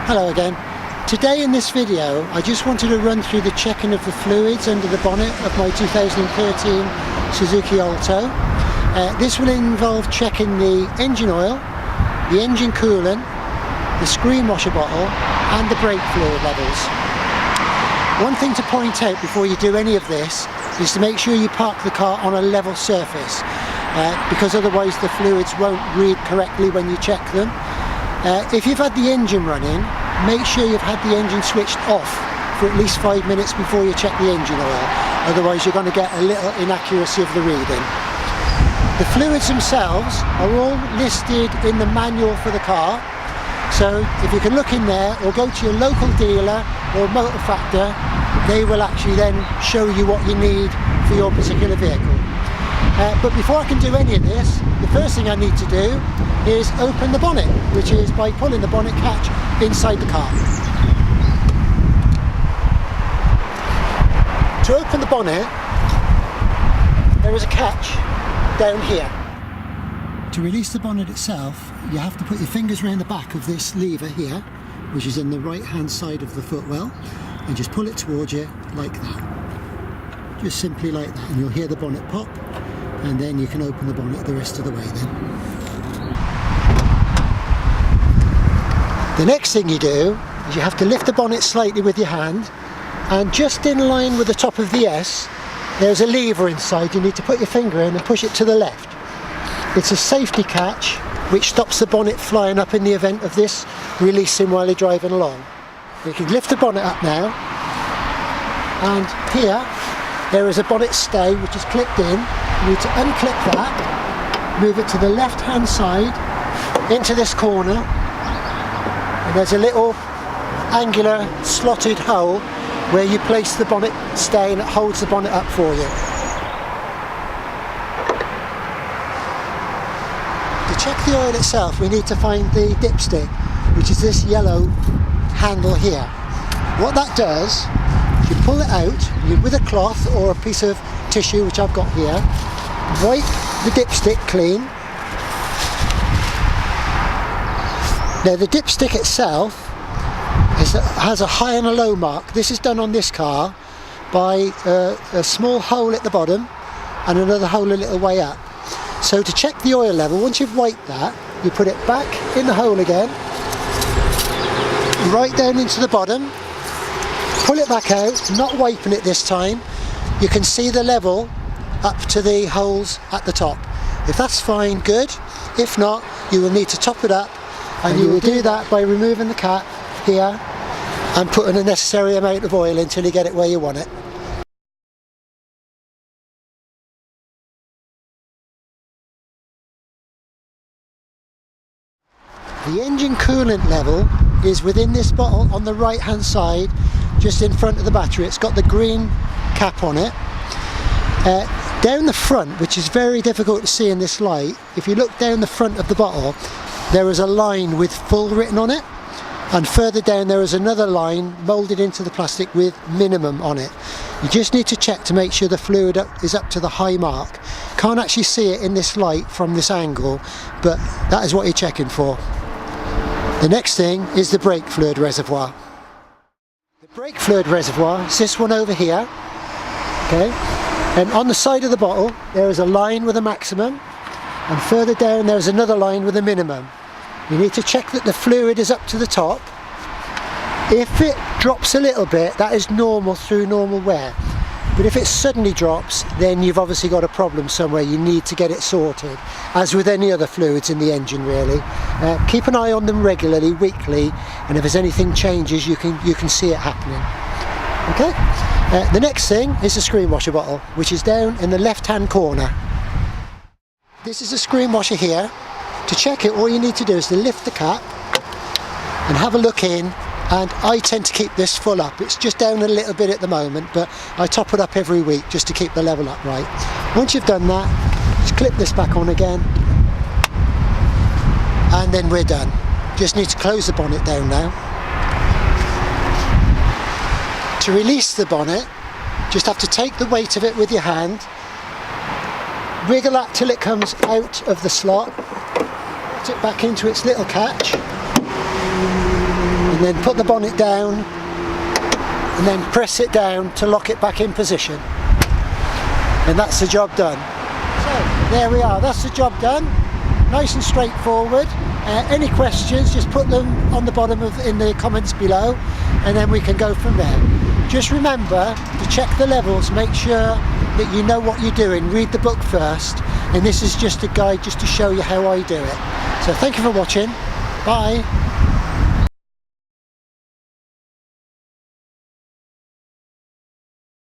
Hello again. Today in this video I just wanted to run through the checking of the fluids under the bonnet of my 2013 Suzuki Alto. This will involve checking the engine oil, the engine coolant, the screenwasher bottle and the brake fluid levels. One thing to point out before you do any of this is to make sure you park the car on a level surface, because otherwise the fluids won't read correctly when you check them. If you've had the engine running, make sure you've had the engine switched off for at least 5 minutes before you check the engine oil, otherwise you're going to get a little inaccuracy of the reading. The fluids themselves are all listed in the manual for the car, so if you can look in there or go to your local dealer or motor factor, they will actually then show you what you need for your particular vehicle. But before I can do any of this, the first thing I need to do is open the bonnet, which is by pulling the bonnet catch inside the car. To open the bonnet, there is a catch down here. To release the bonnet itself, you have to put your fingers around the back of this lever here, which is in the right hand side of the footwell, and just pull it towards you like that. Just simply like that, and you'll hear the bonnet pop, and then you can open the bonnet the rest of the way then. The next thing you do is you have to lift the bonnet slightly with your hand, and just in line with the top of the S there's a lever inside. You need to put your finger in and push it to the left. It's a safety catch which stops the bonnet flying up in the event of this releasing while you're driving along. You can lift the bonnet up now, and here there is a bonnet stay which is clipped in. You need to unclip that, move it to the left hand side into this corner, and there's a little angular slotted hole where you place the bonnet stay and it holds the bonnet up for you. To check the oil itself, we need to find the dipstick, which is this yellow handle here. What that does, you pull it out with a cloth or a piece of tissue, which I've got here, wipe the dipstick clean. Now the dipstick itself has a high and a low mark. This is done on this car by a small hole at the bottom and another hole a little way up. So to check the oil level, once you've wiped that, you put it back in the hole again, right down into the bottom, pull it back out, not wiping it this time. You can see the level up to the holes at the top. If that's fine, good. If not, you will need to top it up, and you will do that by removing the cap here and putting a necessary amount of oil until you get it where you want it. The engine coolant level is within this bottle on the right hand side, just in front of the battery. It's got the green cap on it. Down the front, which is very difficult to see in this light, if you look down the front of the bottle, there is a line with full written on it, and further down there is another line moulded into the plastic with minimum on it. You just need to check to make sure the fluid is up to the high mark. Can't actually see it in this light from this angle, but that is what you're checking for. The next thing is the brake fluid reservoir. The brake fluid reservoir is this one over here, okay? And on the side of the bottle there is a line with a maximum, and further down there is another line with a minimum. You need to check that the fluid is up to the top. If it drops a little bit, that is normal through normal wear. But if it suddenly drops, then you've obviously got a problem somewhere. You need to get it sorted, as with any other fluids in the engine really. Keep an eye on them regularly, weekly, and if there's anything changes, you can see it happening. Okay? The next thing is the screenwasher bottle, which is down in the left hand corner. This is a screenwasher here. To check it, all you need to do is to lift the cap and have a look in, and I tend to keep this full up. It's just down a little bit at the moment, but I top it up every week just to keep the level up right. Once you've done that, just clip this back on again, and then we're done. Just need to close the bonnet down now. To release the bonnet, just have to take the weight of it with your hand, wiggle that till it comes out of the slot, put it back into its little catch, and and then put the bonnet down and then press it down to lock it back in position, and that's the job done. So there we are, that's the job done, nice and straightforward. Any questions, just put them on the bottom in the comments below, and then we can go from there. Just remember to check the levels, make sure that you know what you're doing, read the book first, and this is just a guide just to show you how I do it. So thank you for watching, bye.